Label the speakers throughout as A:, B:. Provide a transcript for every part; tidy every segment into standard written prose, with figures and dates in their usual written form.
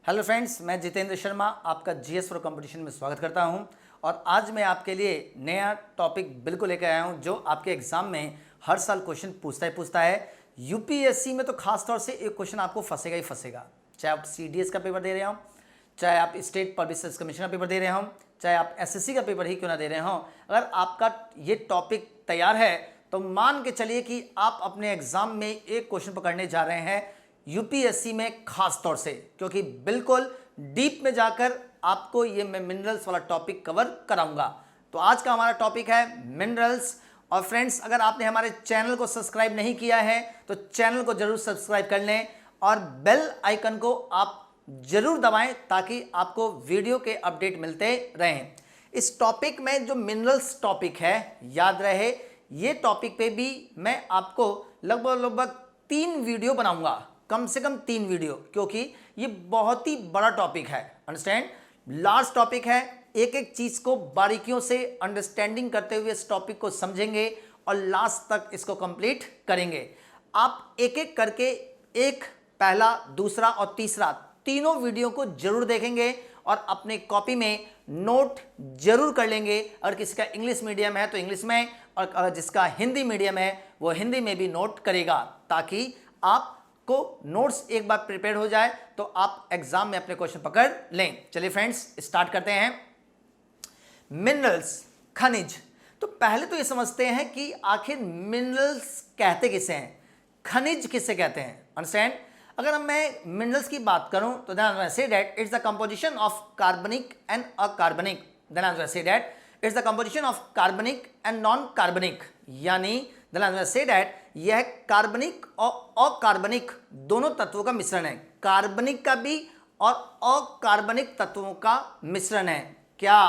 A: Hello friends, मैं जितेंद्र शर्मा आपका GS for competition में स्वागत करता हूं। और आज मैं आपके लिए नया टॉपिक बिल्कुल लेकर आया हूं जो आपके एग्जाम में हर साल क्वेश्चन पूछता है। यूपीएससी में तो खास तौर से एक क्वेश्चन आपको फंसेगा ही फंसेगा, चाहे आप सीडीएस का पेपर दे रहे हो, चाहे आप स्टेट पब्लिक सर्विस कमीशन का पेपर दे रहे हो, चाहे आप एसएससी का पेपर ही क्यों ना दे रहे हो। अगर आपका ये टॉपिक तैयार है तो मान के चलिए कि आप अपने एग्जाम में एक क्वेश्चन पकड़ने जा रहे हैं यूपीएससी में, खास तौर से क्योंकि बिल्कुल डीप में जाकर आपको ये मैं मिनरल्स वाला टॉपिक कवर कराऊंगा। तो आज का हमारा टॉपिक है मिनरल्स। और फ्रेंड्स, अगर आपने हमारे चैनल को सब्सक्राइब नहीं किया है तो चैनल को जरूर सब्सक्राइब कर लें और बेल आइकन को आप जरूर दबाएं ताकि आपको वीडियो के अपडेट मिलते रहें। इस टॉपिक में जो मिनरल्स टॉपिक है, याद रहे ये टॉपिक पे भी मैं आपको लगभग 3 वीडियो बनाऊंगा, कम से कम 3 वीडियो, क्योंकि ये बहुत ही बड़ा टॉपिक है। अंडरस्टैंड, लार्ज टॉपिक है। एक एक चीज को बारीकियों से अंडरस्टैंडिंग करते हुए इस टॉपिक को समझेंगे और लास्ट तक इसको कंप्लीट करेंगे। आप एक एक करके एक, पहला, दूसरा और तीसरा, तीनों वीडियो को जरूर देखेंगे और अपने कॉपी में नोट जरूर कर लेंगे। अगर किसी का इंग्लिश मीडियम है तो इंग्लिश में, और अगर जिसका हिंदी मीडियम है वो हिंदी में भी नोट करेगा, ताकि आप को नोट्स एक बार प्रिपेयर हो जाए तो आप एग्जाम में अपने क्वेश्चन पकड़ लें। चलिए फ्रेंड्स, स्टार्ट करते हैं। मिनरल्स, खनिज। तो पहले तो ये समझते हैं कि आखिर मिनरल्स कहते किसे हैं, खनिज किसे कहते हैं। अंडरस्टैंड, अगर मैं मिनरल्स की बात करूं तो then say that it's the composition of कार्बनिक एंड अकार्बनिक। Then say that it's the composition of कार्बनिक एंड नॉन कार्बनिक, यानी देन से दैट यह कार्बनिक और अकार्बनिक दोनों तत्वों का मिश्रण है। कार्बनिक का भी और अकार्बनिक तत्वों का मिश्रण है क्या,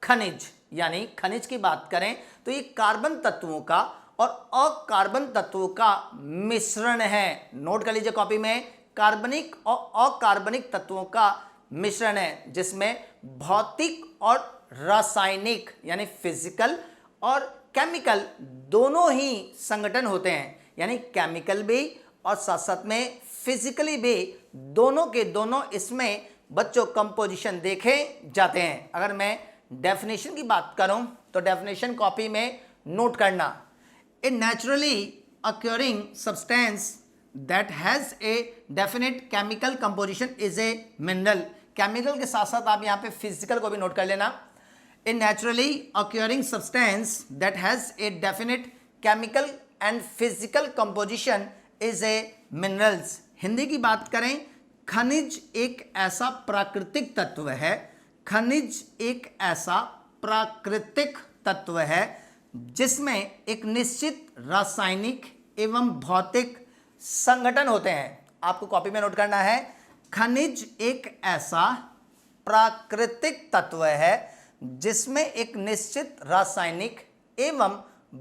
A: खनिज। यानी खनिज की बात करें तो ये कार्बन तत्वों का और अकार्बन तत्वों का मिश्रण है। नोट कर लीजिए कॉपी में, कार्बनिक और अकार्बनिक तत्वों का मिश्रण है, जिसमें भौतिक और रासायनिक यानी फिजिकल और केमिकल दोनों ही संगठन होते हैं। यानी केमिकल भी और साथ साथ में फिजिकली भी, दोनों के दोनों इसमें बच्चों कंपोजिशन देखे जाते हैं। अगर मैं डेफिनेशन की बात करूं तो डेफिनेशन कॉपी में नोट करना, a naturally occurring substance that has a definite chemical composition is a mineral. Chemical के साथ साथ आप यहां पे फिजिकल को भी नोट कर लेना। A naturally occurring substance that has a definite chemical and physical composition is a minerals। Hindi की बात करें, खनिज एक ऐसा प्राकृतिक तत्व है, खनिज एक ऐसा प्राकृतिक तत्व है जिसमें एक निश्चित रासायनिक एवं भौतिक संगठन होते हैं। आपको कॉपी में नोट करना है, खनिज एक ऐसा प्राकृतिक तत्व है जिसमें एक निश्चित रासायनिक एवं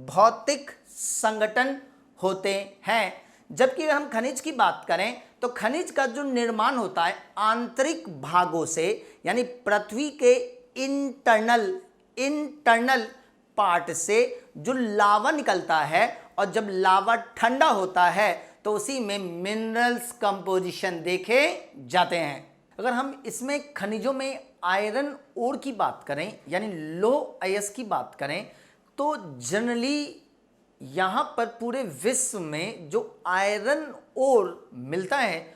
A: भौतिक संगठन होते हैं। जबकि अगर हम खनिज की बात करें तो खनिज का जो निर्माण होता है आंतरिक भागों से, यानी पृथ्वी के इंटरनल पार्ट से जो लावा निकलता है, और जब लावा ठंडा होता है तो उसी में मिनरल्स कंपोजिशन देखे जाते हैं। अगर हम इसमें खनिजों में आयरन ओर की बात करें, यानी लो आयस की बात करें, तो जनरली यहाँ पर पूरे विश्व में जो आयरन ओर मिलता है,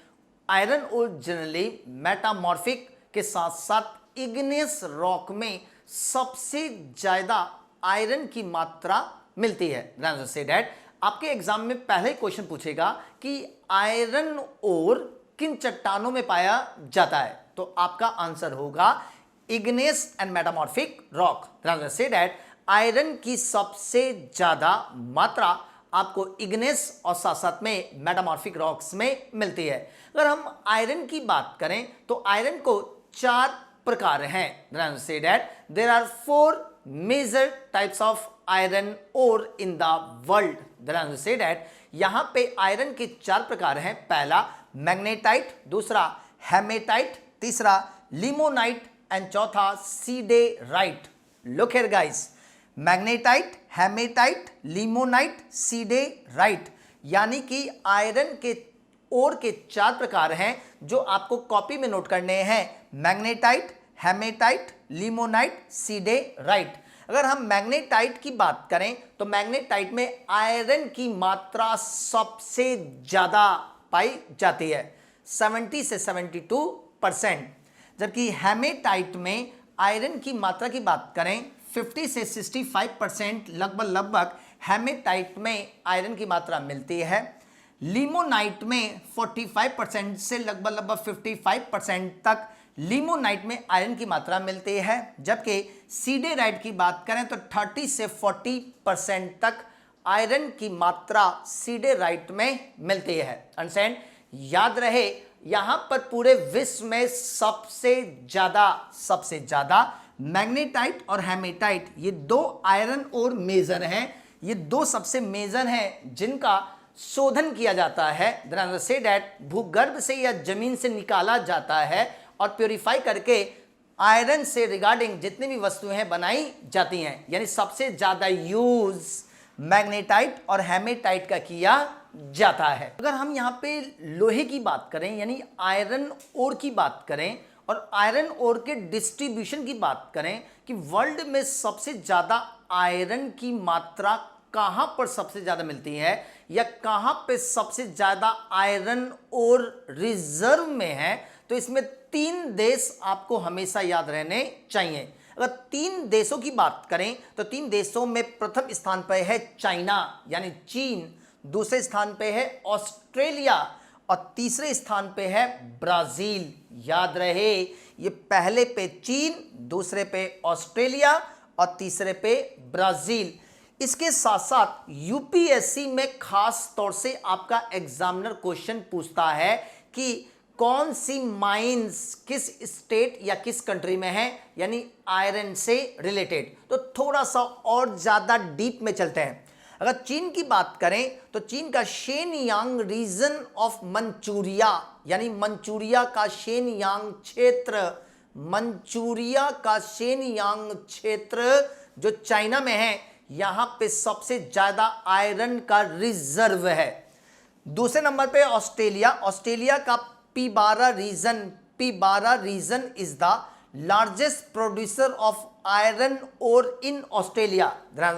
A: आयरन ओर जनरली मेटामॉर्फिक के साथ साथ इग्नेस रॉक में सबसे ज़्यादा आयरन की मात्रा मिलती है। से डैट आपके एग्जाम में पहले ही क्वेश्चन पूछेगा कि आयरन ओर किन चट्टानों में पाया जाता है, तो आपका आंसर होगा igneous and metamorphic rock. Say that iron की सबसे ज्यादा मात्रा आपको इग्नेस और साथ साथ में मेटामॉर्फिक रॉक्स में मिलती है। अगर हम आयरन की बात करें तो आयरन को 4 प्रकार हैं। Say that there are 4 major types of iron ore in the world. Say that यहां पे आयरन के 4 प्रकार हैं। पहला मैग्नेटाइट, दूसरा हेमेटाइट, तीसरा लिमोनाइट एंड चौथा siderite. Look here guys, magnetite, haematite, limonite, siderite, यानी कि आयरन के ओर के 4 प्रकार हैं जो आपको कॉपी में नोट करने हैं। Magnetite, haematite, limonite, siderite. अगर हम मैग्नेटाइट की बात करें तो मैग्नेटाइट में आयरन की मात्रा सबसे ज्यादा पाई जाती है, 70 से 72%। जबकि हेमेटाइट में आयरन की मात्रा की बात करें 50 से 65% लगभग हेमेटाइट में आयरन की मात्रा मिलती है। लिमोनाइट में 45% से लगभग 55% तक लिमोनाइट में आयरन की मात्रा मिलती है। जबकि सीडेराइट की बात करें तो 30 से 40% तक आयरन की मात्रा सीडेराइट में मिलती है। अंडरस्टैंड? याद रहे यहां पर पूरे विश्व में सबसे ज्यादा मैग्नेटाइट और हेमेटाइट, ये दो आयरन और मेजर हैं, ये दो सबसे मेजर हैं जिनका शोधन किया जाता है, से दैट भूगर्भ से या जमीन से निकाला जाता है और प्योरीफाई करके आयरन से रिगार्डिंग जितनी भी वस्तुएं बनाई जाती हैं। यानी सबसे ज्यादा यूज मैग्नेटाइट और हेमेटाइट का किया जाता है। अगर हम यहाँ पे लोहे की बात करें यानी आयरन ओर की बात करें और आयरन ओर के डिस्ट्रीब्यूशन की बात करें कि वर्ल्ड में सबसे ज्यादा आयरन की मात्रा कहां पर सबसे ज्यादा मिलती है या कहां पे सबसे ज्यादा आयरन और रिजर्व में है, तो इसमें 3 देश आपको हमेशा याद रहने चाहिए। अगर 3 देशों की बात करें तो 3 देशों में प्रथम स्थान पर है चाइना यानी चीन, दूसरे स्थान पे है ऑस्ट्रेलिया और तीसरे स्थान पे है ब्राजील। याद रहे ये पहले पे चीन, दूसरे पे ऑस्ट्रेलिया और तीसरे पे ब्राजील। इसके साथ साथ यूपीएससी में खास तौर से आपका एग्जामिनर क्वेश्चन पूछता है कि कौन सी माइंस किस स्टेट या किस कंट्री में है, यानी आयरन से रिलेटेड। तो थोड़ा सा और ज्यादा डीप में चलते हैं। अगर चीन की बात करें तो चीन का शेनयांग रीजन ऑफ मंचूरिया यानी मंचूरिया का शेनयांग क्षेत्र, मंचूरिया का शेनयांग क्षेत्र जो चाइना में है, यहां पे सबसे ज्यादा आयरन का रिजर्व है। दूसरे नंबर पे ऑस्ट्रेलिया, ऑस्ट्रेलिया का Pilbara region is the largest producer of iron ore in Australia.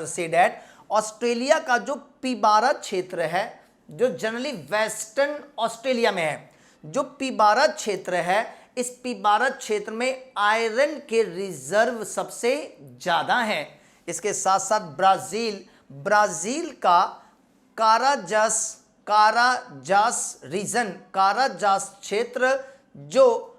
A: Say that Australia का जो पीबारा क्षेत्र है जो जनरली वेस्टर्न ऑस्ट्रेलिया में है, जो पीबारा क्षेत्र है, इस पीबारा क्षेत्र में आयरन के रिजर्व सबसे ज्यादा हैं। इसके साथ साथ ब्राजील का काराजास रीजन, काराजास क्षेत्र जो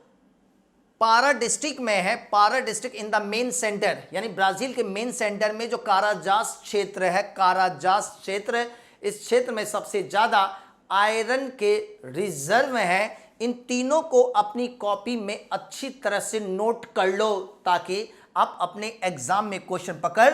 A: पारा डिस्ट्रिक्ट में है, पारा district in the main centre, यानी ब्राजील के मेन सेंटर में जो काराजास क्षेत्र है, काराजास क्षेत्र, इस क्षेत्र में सबसे ज्यादा आयरन के रिजर्व हैं। इन तीनों को अपनी कॉपी में अच्छी तरह से नोट कर लो ताकि आप अपने एग्जाम में क्वेश्चन पकड़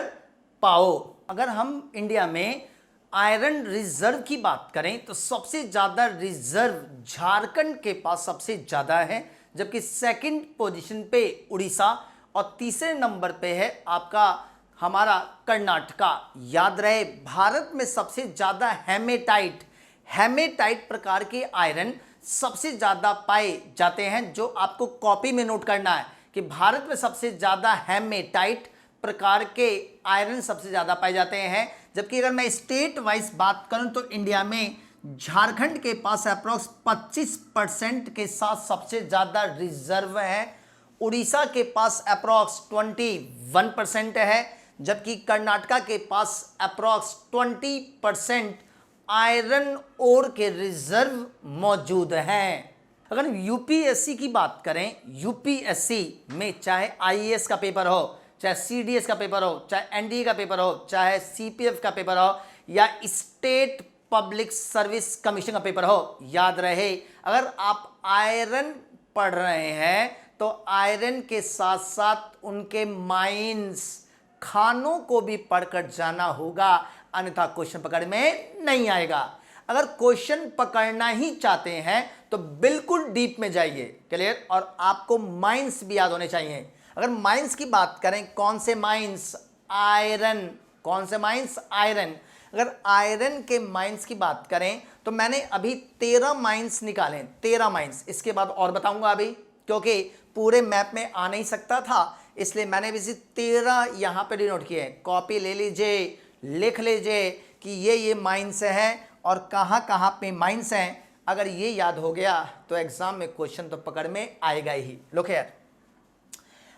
A: पाओ। अगर हम इंडिया में आयरन रिजर्व की बात करें तो सबसे ज्यादा रिजर्व झारखंड के पास सबसे ज्यादा है, जबकि सेकंड पोजीशन पे उड़ीसा और तीसरे नंबर पे है आपका हमारा कर्नाटका। याद रहे भारत में सबसे ज्यादा हेमेटाइट प्रकार के आयरन सबसे ज्यादा पाए जाते हैं, जो आपको कॉपी में नोट करना है कि भारत में सबसे ज्यादा हेमेटाइट प्रकार के आयरन सबसे ज्यादा पाए जाते हैं। जबकि अगर मैं स्टेट वाइज बात करूं तो इंडिया में झारखंड के पास अप्रॉक्स 25% के साथ सबसे ज्यादा रिजर्व है, उड़ीसा के पास अप्रॉक्स 21% है, जबकि कर्नाटका के पास अप्रॉक्स 20% आयरन ओर के रिजर्व मौजूद हैं। अगर यूपीएससी की बात करें, यूपीएससी में चाहे आईएएस का पेपर हो, चाहे सीडीएस का पेपर हो, चाहे एनडीए का पेपर हो, चाहे सीपीएफ का पेपर हो या स्टेट पब्लिक सर्विस कमीशन का पेपर हो, याद रहे अगर आप आयरन पढ़ रहे हैं तो आयरन के साथ साथ उनके माइंस, खानों को भी पढ़कर जाना होगा, अन्यथा क्वेश्चन पकड़ में नहीं आएगा। अगर क्वेश्चन पकड़ना ही चाहते हैं तो बिल्कुल डीप में जाइए, क्लियर, और आपको माइंस भी याद होने चाहिए। अगर माइंस की बात करें, कौन से माइंस? आयरन। कौन से माइंस? आयरन। अगर आयरन के माइंस की बात करें तो मैंने अभी 13 माइंस निकाले, 13 माइंस। इसके बाद और बताऊंगा अभी, क्योंकि पूरे मैप में आ नहीं सकता था, इसलिए मैंने भी 13 यहाँ पे डिनोट किए हैं। कॉपी ले लीजिए, लिख लीजिए कि ये माइंस हैं और कहाँ कहाँ पे माइंस हैं। अगर ये याद हो गया तो एग्जाम में क्वेश्चन तो पकड़ में आएगा ही। लुक हियर,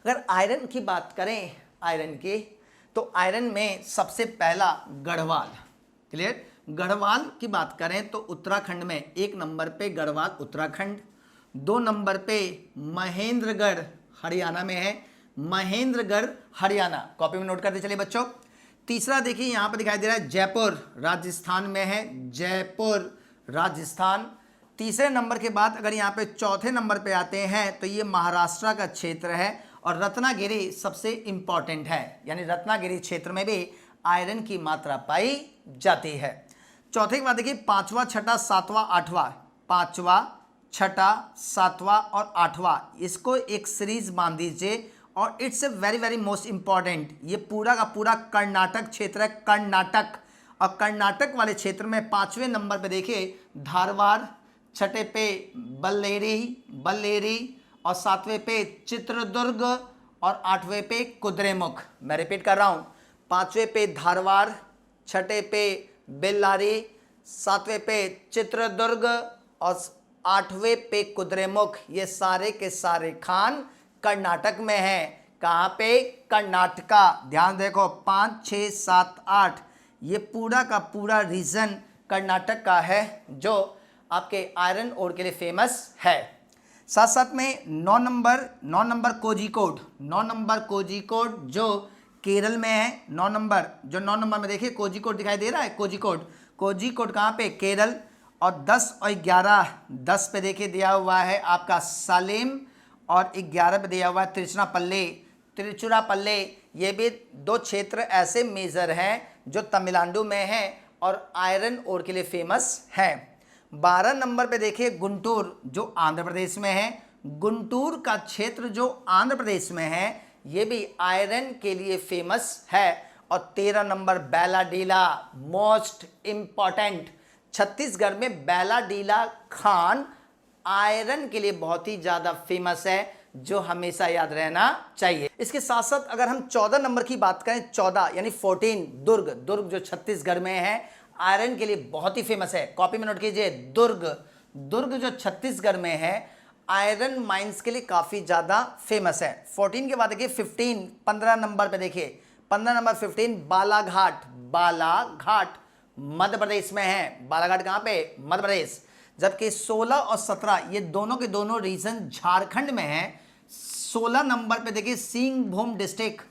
A: अगर आयरन की बात करें, आयरन की, तो आयरन में सबसे पहला गढ़वाल। क्लियर, गढ़वाल की बात करें तो उत्तराखंड में 1 नंबर पे गढ़वाल उत्तराखंड, 2 नंबर पे महेंद्रगढ़ हरियाणा में है, महेंद्रगढ़ हरियाणा, कॉपी में नोट करते चलिए बच्चों। तीसरा देखिए यहाँ पर दिखाई दे रहा है जयपुर राजस्थान में है, जयपुर राजस्थान। तीसरे नंबर के बाद अगर यहाँ पे चौथे नंबर पे आते हैं तो ये महाराष्ट्र का क्षेत्र है और रत्नागिरी सबसे इंपॉर्टेंट है, यानी रत्नागिरी क्षेत्र में भी आयरन की मात्रा पाई जाती है। चौथे के बाद देखिए 5वां, 6ठा, 7वां, 8वां, 5वां, 6ठा, 7वां और 8वां, इसको एक सीरीज बांध दीजिए और it's a very very most important. ये पूरा का पूरा कर्नाटक क्षेत्र है, कर्नाटक। और कर्नाटक वाले क्षेत्र में 5वें नंबर पे देखिए धारवाड़, 6ठे पे बल्लेरी और 7वें पे चित्रदुर्ग और 8वें पे कुद्रेमुख। मैं रिपीट कर रहा हूँ, 5वें पे धारवाड़, 6ठे पे बेल्लारी, 7वें पे चित्रदुर्ग और 8वें पे कुद्रेमुख। ये सारे के सारे खान कर्नाटक में हैं। कहाँ पे? कर्नाटका। ध्यान देखो 5, 6, 7, 8, ये पूरा का पूरा रीजन कर्नाटक का है जो आपके आयरन ओर के लिए फेमस है। साथ साथ में 9 नंबर कोझिकोड, 9 नंबर कोझिकोड जो केरल में है। 9 नंबर, जो 9 नंबर में देखिए कोझिकोड दिखाई दे रहा है, कोझिकोड कहाँ पे? केरल। और 10 और 11, 10 पे देखिए दिया हुआ है आपका सालेम और 11 पे दिया हुआ है तिरुचिरापल्ली। ये भी 2 क्षेत्र ऐसे मेजर हैं जो तमिलनाडु में हैं और आयरन ओर के लिए फेमस हैं। 12 नंबर पे देखिए गुंटूर जो आंध्र प्रदेश में है, गुंटूर का क्षेत्र जो आंध्र प्रदेश में है ये भी आयरन के लिए फेमस है। और 13 number Bailadila, most important, Chhattisgarh में बैलाडीला खान आयरन के लिए बहुत ही ज़्यादा फेमस है, जो हमेशा याद रहना चाहिए। इसके साथ साथ अगर हम 14 नंबर की बात करें, 14 यानी 14, दुर्ग जो छत्तीसगढ़ में है आयरन के लिए बहुत ही फेमस है। कॉपी में नोट कीजिए, दुर्ग जो छत्तीसगढ़ में है आयरन माइंस के लिए काफ़ी ज़्यादा फेमस है। 14 के बाद देखिए 15, 15 नंबर पे देखिए 15 नंबर 15 बालाघाट मध्य प्रदेश में है। बालाघाट कहाँ पे? मध्य प्रदेश। जबकि 16 और 17 ये दोनों के दोनों रीजन झारखंड में है। 16 नंबर पे देखिए सिंहभूम डिस्ट्रिक्ट,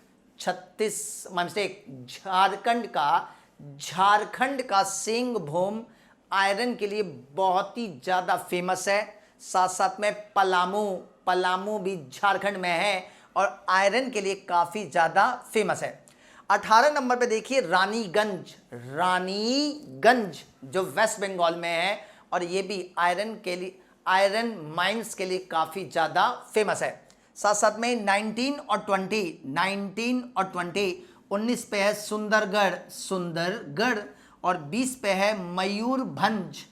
A: झारखंड का सिंहभूम आयरन के लिए बहुत ही ज़्यादा फेमस है। साथ साथ में पलामू भी झारखंड में है और आयरन के लिए काफ़ी ज़्यादा फेमस है। 18 नंबर पे देखिए रानीगंज जो वेस्ट बंगाल में है और ये भी आयरन माइंस के लिए काफ़ी ज़्यादा फेमस है। साथ साथ में 19 और 20, 19 पे है सुंदरगढ़ और 20 पे है मयूरभंज।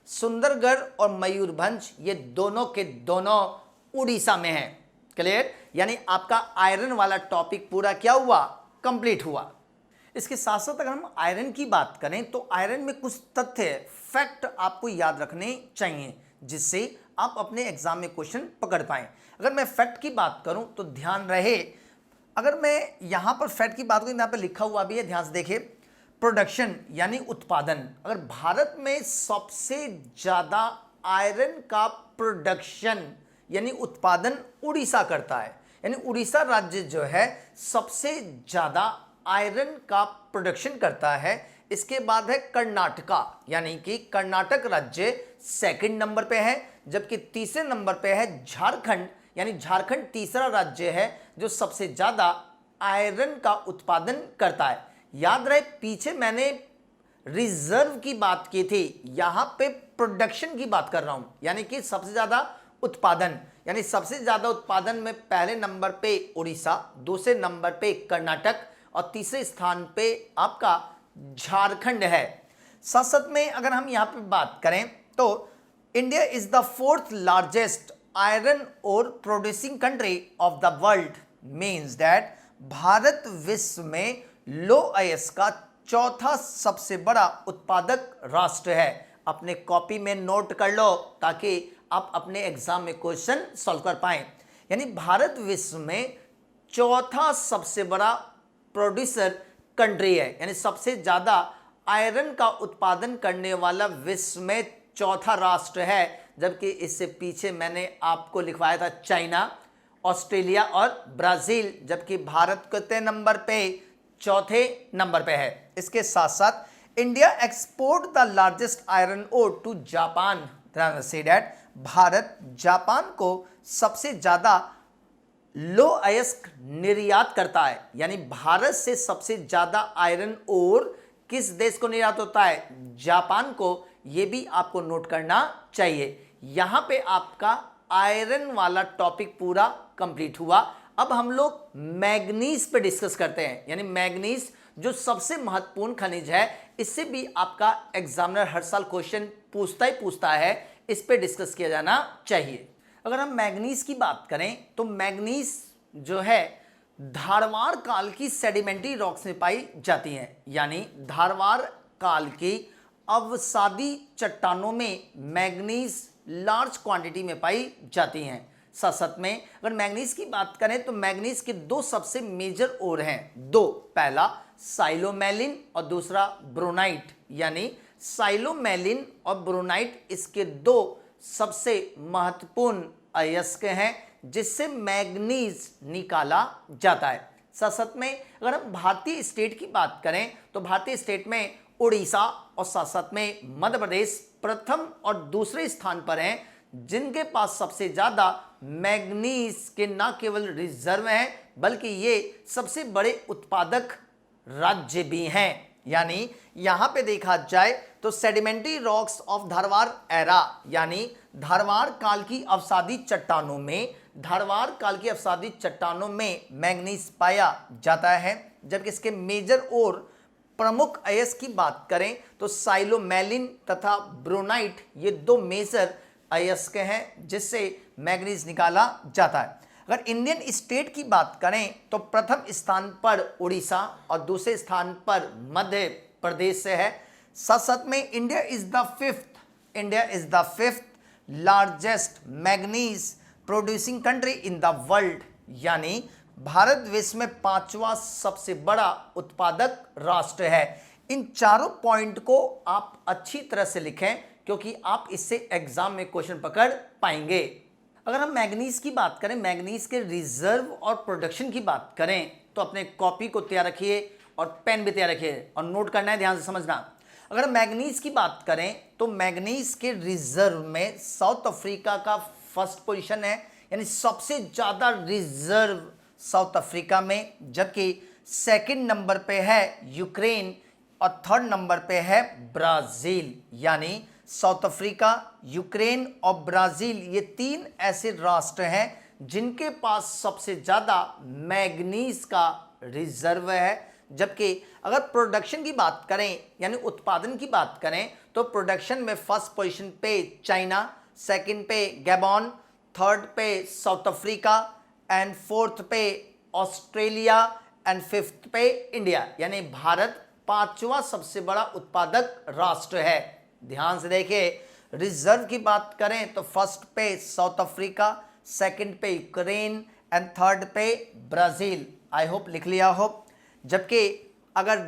A: सुंदरगढ़ और मयूरभंज ये दोनों के दोनों उड़ीसा में है। क्लियर, यानी आपका आयरन वाला टॉपिक पूरा क्या हुआ? कंप्लीट हुआ। इसके साथ साथ अगर हम आयरन की बात करें तो आयरन में कुछ तथ्य, फैक्ट आपको याद रखने चाहिए जिससे आप अपने एग्जाम में क्वेश्चन पकड़ पाएं। अगर मैं फैक्ट की बात करूं तो ध्यान रहे, अगर मैं यहाँ पर फैक्ट की बात करूँ, यहाँ पर लिखा हुआ भी है, ध्यान से देखिए, प्रोडक्शन यानी उत्पादन। अगर भारत में सबसे ज़्यादा आयरन का प्रोडक्शन यानी उत्पादन उड़ीसा करता है, यानी उड़ीसा राज्य जो है सबसे ज़्यादा आयरन का प्रोडक्शन करता है। इसके बाद है कर्नाटका, यानी कि कर्नाटक राज्य सेकंड नंबर पे है, जबकि तीसरे नंबर पे है झारखंड, यानी झारखंड तीसरा राज्य है जो सबसे ज़्यादा आयरन का उत्पादन करता है। याद रहे पीछे मैंने रिजर्व की बात की थी, यहाँ पे प्रोडक्शन की बात कर रहा हूँ, यानी कि सबसे ज़्यादा उत्पादन, यानी सबसे ज़्यादा उत्पादन में पहले नंबर पे उड़ीसा, दूसरे नंबर पे कर्नाटक और तीसरे स्थान पे आपका झारखंड है। साथ साथ में अगर हम यहाँ पे बात करें तो India is the fourth largest iron ore producing country of the world, means that Bharat विश्व में लौह अयस्क का चौथा सबसे बड़ा उत्पादक राष्ट्र है। अपने कॉपी में नोट कर लो ताकि आप अपने एग्जाम में क्वेश्चन सॉल्व कर पाएं। यानी भारत विश्व में चौथा सबसे बड़ा प्रोड्यूसर कंट्री है, यानी सबसे ज़्यादा आयरन का उत्पादन करने वाला विश्व में चौथा राष्ट्र है। जबकि इससे पीछे मैंने आपको लिखवाया था चाइना, ऑस्ट्रेलिया और ब्राज़ील, जबकि भारत कितने नंबर पे, चौथे नंबर पे है। इसके साथ साथ India export the largest iron ore to Japan, say that Bharat Japan को सबसे ज़्यादा लौह अयस्क निर्यात करता है। यानी भारत से सबसे ज़्यादा आयरन ओर किस देश को निर्यात होता है, जापान को। यह भी आपको नोट करना चाहिए। यहां पे आपका आयरन वाला टॉपिक पूरा कंप्लीट हुआ। अब हम लोग मैग्नीज पे डिस्कस करते हैं। यानी मैग्नीज जो सबसे महत्वपूर्ण खनिज है, इससे भी आपका एग्जामिनर हर साल क्वेश्चन पूछता है, इस पे डिस्कस किया जाना चाहिए। अगर हम मैग्नीज की बात करें तो मैग्नीज जो है धारवाड़ काल की सेडिमेंट्री रॉक्स में पाई जाती हैं। यानी धारवाड़ काल की अवसादी चट्टानों में मैग्नीज लार्ज क्वांटिटी में पाई जाती हैं। साथ साथ में अगर मैग्नीज की बात करें तो मैग्नीज के दो सबसे मेजर ओर हैं, दो, पहला साइलोमेलिन और दूसरा ब्रोनाइट। यानी साइलोमेलिन और ब्रोनाइट इसके दो सबसे महत्वपूर्ण अयस्क हैं जिससे मैग्नीज निकाला जाता है। साथ साथ में अगर हम भारतीय स्टेट की बात करें तो भारतीय स्टेट में उड़ीसा और साथ साथ में मध्य प्रदेश प्रथम और दूसरे स्थान पर हैं, जिनके पास सबसे ज़्यादा मैग्नीज के न केवल रिजर्व हैं बल्कि ये सबसे बड़े उत्पादक राज्य भी हैं। यानी यहाँ पे देखा जाए तो sedimentary rocks of Dharwad era, यानी धारवाड़ काल की अवसादी चट्टानों में, धारवाड़ काल की अवसादी चट्टानों में मैग्नीज पाया जाता है। जबकि इसके मेजर और प्रमुख अयस्क की बात करें तो साइलोमेलिन तथा ब्रोनाइट, ये दो मेजर अयस्क हैं जिससे मैग्नीज निकाला जाता है। अगर इंडियन स्टेट की बात करें तो प्रथम स्थान पर उड़ीसा और दूसरे स्थान पर मध्य प्रदेश से है। साथ साथ में India is the fifth largest manganese producing country in the world. यानी भारत विश्व में पांचवा सबसे बड़ा उत्पादक राष्ट्र है। इन चारों पॉइंट को आप अच्छी तरह से लिखें क्योंकि आप इससे एग्जाम में क्वेश्चन पकड़ पाएंगे। अगर हम मैग्नीज की बात करें, मैग्नीज के रिजर्व और प्रोडक्शन की बात करें तो अपने कॉपी को तैयार रखिए और पेन भी तैयार रखिए और नोट करना है, ध्यान से समझना। अगर मैग्नीज की बात करें तो मैग्नीज के रिजर्व में साउथ अफ्रीका का फर्स्ट पोजीशन है, यानी सबसे ज़्यादा रिजर्व साउथ अफ्रीका में, जबकि सेकंड नंबर पे है यूक्रेन और थर्ड नंबर पे है ब्राज़ील। यानी साउथ अफ्रीका, यूक्रेन और ब्राज़ील, ये तीन ऐसे राष्ट्र हैं जिनके पास सबसे ज़्यादा मैग्नीज का रिजर्व है। जबकि अगर प्रोडक्शन की बात करें यानी उत्पादन की बात करें तो प्रोडक्शन में फर्स्ट पोजीशन पे चाइना, सेकंड पे गैबॉन, थर्ड पे साउथ अफ्रीका एंड फोर्थ पे ऑस्ट्रेलिया एंड फिफ्थ पे इंडिया। यानी भारत पांचवा सबसे बड़ा उत्पादक राष्ट्र है। ध्यान से देखिए, रिजर्व की बात करें तो फर्स्ट पे साउथ अफ्रीका, सेकंड पे यूक्रेन एंड थर्ड पे ब्राज़ील। आई होप लिख लिया हो। जबकि अगर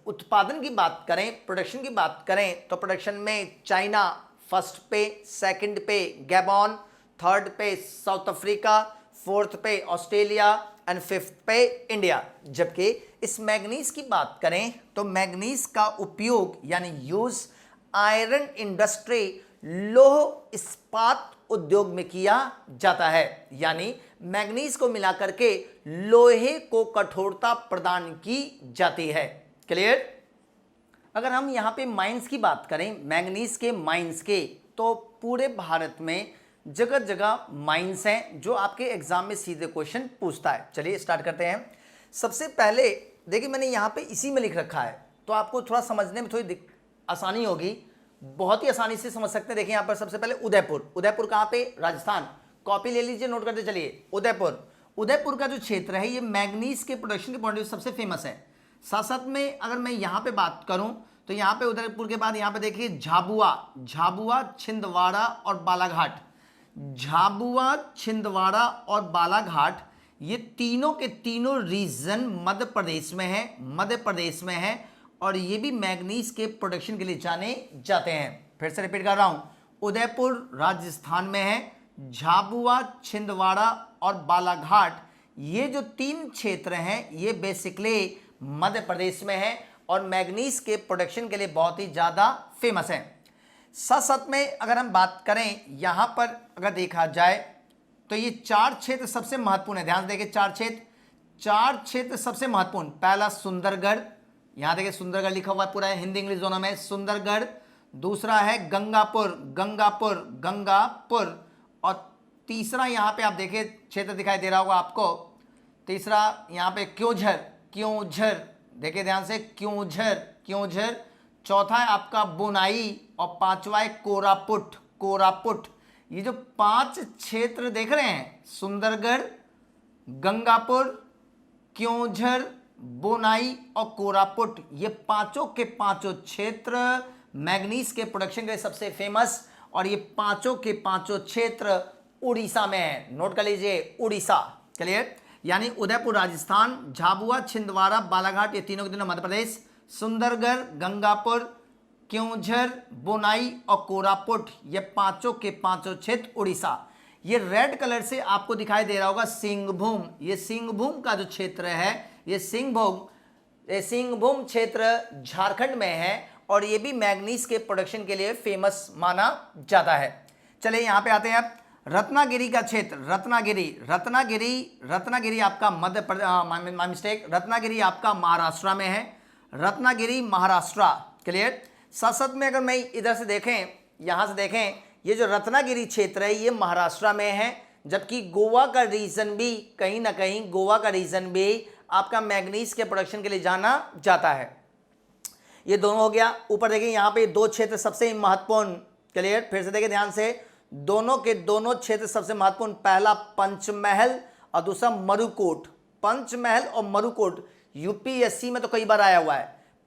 A: उत्पादन की बात करें, प्रोडक्शन की बात करें तो प्रोडक्शन में चाइना फर्स्ट पे, सेकंड पे गैबॉन, थर्ड पे साउथ अफ्रीका, फोर्थ पे ऑस्ट्रेलिया एंड फिफ्थ पे इंडिया। जबकि इस मैग्नीज की बात करें तो मैग्नीज का उपयोग यानी यूज आयरन इंडस्ट्री, लौह इस्पात उद्योग में किया जाता है। यानी मैग्नीज को मिला करके लोहे को कठोरता प्रदान की जाती है। क्लियर? अगर हम यहाँ पे माइंस की बात करें, मैग्नीज के माइंस के, तो पूरे भारत में जगह जगह माइंस हैं जो आपके एग्जाम में सीधे क्वेश्चन पूछता है। चलिए स्टार्ट करते हैं। सबसे पहले देखिए, मैंने यहाँ पे इसी में लिख रखा है तो आपको थोड़ा समझने में थोड़ी आसानी होगी, बहुत ही आसानी से समझ सकते हैं। देखिए यहाँ पर सबसे पहले उदयपुर, उदयपुर कहाँ पे, राजस्थान। कॉपी ले लीजिए, नोट करते चलिए। उदयपुर, उदयपुर का जो क्षेत्र है ये मैग्नीज के प्रोडक्शन के पॉइंट ऑफ व्यू सबसे फेमस है। साथ साथ में अगर मैं यहाँ पे बात करूँ तो यहाँ पे उदयपुर के बाद यहाँ पे देखिए झाबुआ, झाबुआ, छिंदवाड़ा और बालाघाट। झाबुआ, छिंदवाड़ा और बालाघाट ये तीनों के तीनों रीजन मध्य प्रदेश में है, मध्य प्रदेश में है, और ये भी मैग्नीज के प्रोडक्शन के लिए जाने जाते हैं। फिर से रिपीट कर रहा हूँ, उदयपुर राजस्थान में है, झाबुआ, छिंदवाड़ा और बालाघाट ये जो तीन क्षेत्र हैं ये बेसिकली मध्य प्रदेश में है और मैग्नीज के प्रोडक्शन के लिए बहुत ही ज़्यादा फेमस है। साथ साथ में अगर हम बात करें यहाँ पर अगर देखा जाए तो ये चार क्षेत्र सबसे महत्वपूर्ण है। ध्यान से देखिए, चार क्षेत्र सबसे महत्वपूर्ण। पहला सुंदरगढ़, यहाँ देखिए सुंदरगढ़ लिखा हुआ है पूरा हिंदी इंग्लिश दोनों में, सुंदरगढ़। दूसरा है गंगापुर, गंगापुर, गंगापुर। और तीसरा यहाँ पे आप देखिए क्षेत्र दिखाई दे रहा होगा आपको, तीसरा यहाँ पे क्योंझर, क्योंझर, देखिए ध्यान से, क्योंझर, क्योंझर। चौथा है आपका बुनाई और पांचवा है कोरापुट, कोरापुट। ये जो पांच क्षेत्र देख रहे हैं, सुंदरगढ़, गंगापुर, क्योंझर, बुनाई और कोरापुट, ये पांचों के पांचों क्षेत्र मैग्नीज के प्रोडक्शन के लिए सबसे फेमस, और ये पांचों के पांचों क्षेत्र उड़ीसा में है। नोट कर लीजिए, उड़ीसा। क्लियर? यानी उदयपुर राजस्थान, झाबुआ, छिंदवाड़ा, बालाघाट ये तीनों के तीनों मध्य प्रदेश, सुंदरगढ़, गंगापुर, क्योंझर, बुनाई और कोरापुट ये पांचों के पांचों क्षेत्र उड़ीसा। ये रेड कलर से आपको दिखाई दे रहा होगा सिंहभूम, ये सिंहभूम का जो क्षेत्र है ये सिंहभूम क्षेत्र झारखंड में है और ये भी मैग्नीज के प्रोडक्शन के लिए फेमस माना जाता है। चलिए यहाँ पे आते हैं अब रत्नागिरी का क्षेत्र, रत्नागिरी, रत्नागिरी, रत्नागिरी आपका मध्य प्रदेश, मिस्टेक, रत्नागिरी आपका महाराष्ट्र में है, रत्नागिरी महाराष्ट्र। क्लियर? साथ साथ में अगर मैं इधर से देखें, यहाँ से देखें, ये जो रत्नागिरी क्षेत्र है ये महाराष्ट्र में है, जबकि गोवा का रीजन भी कहीं ना कहीं, गोवा का रीजन भी आपका मैग्नीज के प्रोडक्शन के लिए जाना जाता है। ये दोनों हो गया। ऊपर देखिए यहाँ पे दो क्षेत्र सबसे महत्वपूर्ण। क्लियर? फिर से देखिए ध्यान से, दोनों के दोनों क्षेत्र सबसे महत्वपूर्ण, पहला पंचमहल और दूसरा मरुकोट। पंचमहल और मरुकोट यूपीएससी में तो कई बार आया हुआ है।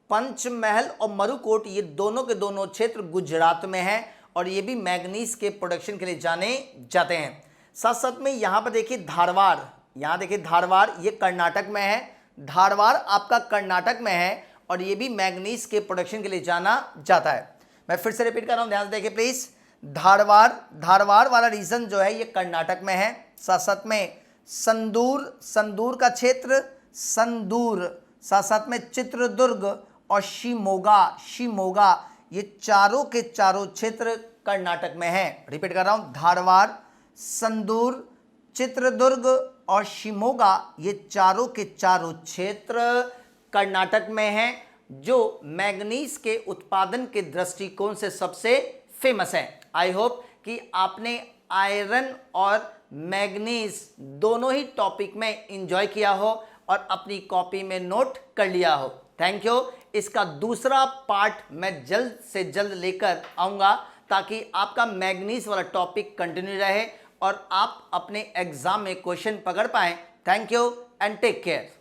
A: पंचमहल और मरुकोट ये दोनों के दोनों क्षेत्र गुजरात में है और ये भी मैग्नीज के प्रोडक्शन के लिए जाने जाते हैं। साथ साथ में यहाँ पर देखिए धारवाड़, यहाँ देखिए धारवाड़ ये कर्नाटक में है, धारवाड़ आपका कर्नाटक में है और ये भी मैग्नीज के प्रोडक्शन के लिए जाना जाता है। मैं फिर से रिपीट कर रहा हूँ, ध्यान से देखिए प्लीज। धारवाड़, धारवाड़ वाला रीजन जो है ये कर्नाटक में है। साथ साथ में संदूर, संदूर का क्षेत्र, संदूर। साथ साथ में चित्रदुर्ग और शिमोगा, शिमोगा ये चारों के चारों क्षेत्र कर्नाटक में है। रिपीट कर रहा हूँ, धारवाड़, संदूर, चित्रदुर्ग और शिमोगा ये चारों के चारों क्षेत्र कर्नाटक में हैं, जो मैग्नीज के उत्पादन के दृष्टिकोण से सबसे फेमस है। आई होप कि आपने आयरन और मैग्नीज दोनों ही टॉपिक में एंजॉय किया हो और अपनी कॉपी में नोट कर लिया हो। Thank you. इसका दूसरा पार्ट मैं जल्द से जल्द लेकर आऊँगा ताकि आपका मैग्नीज वाला टॉपिक कंटिन्यू रहे और आप अपने एग्जाम में क्वेश्चन पकड़ पाएँ। Thank you and take care.